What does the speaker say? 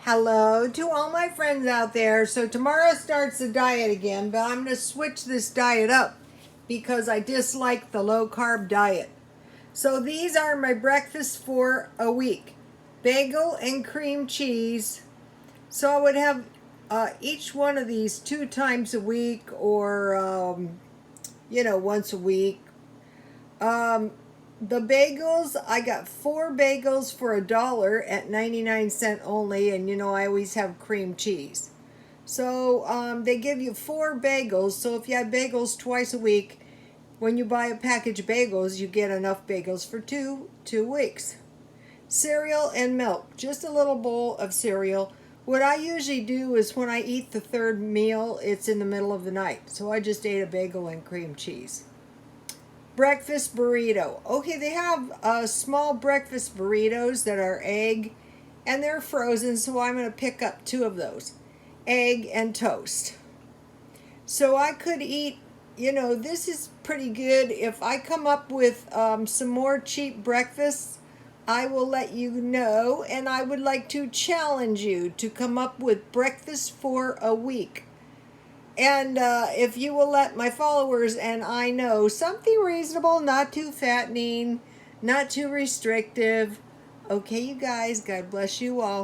Hello to all my friends out there. So tomorrow starts the diet again, but I'm going to switch this diet up because I dislike the low carb diet. So these are my breakfasts for a week. Bagel and cream cheese. So I would have each one of these 2 times a week or, once a week. The bagels, I got 4 bagels for $1 at 99 cents only, and I always have cream cheese. So they give you 4 bagels. So if you have bagels twice a week, when you buy a package of bagels, you get enough bagels for two weeks. Cereal and milk, just a little bowl of cereal. What I usually do is when I eat the third meal, it's in the middle of the night. So I just ate a bagel and cream cheese. Breakfast burrito. Okay, they have small breakfast burritos that are egg and they're frozen, so I'm going to pick up 2 of those. Egg and toast. So I could eat, this is pretty good. If I come up with some more cheap breakfasts, I will let you know, and I would like to challenge you to come up with breakfast for a week. And if you will let my followers and I know something reasonable, not too fattening, not too restrictive. Okay, you guys, God bless you all.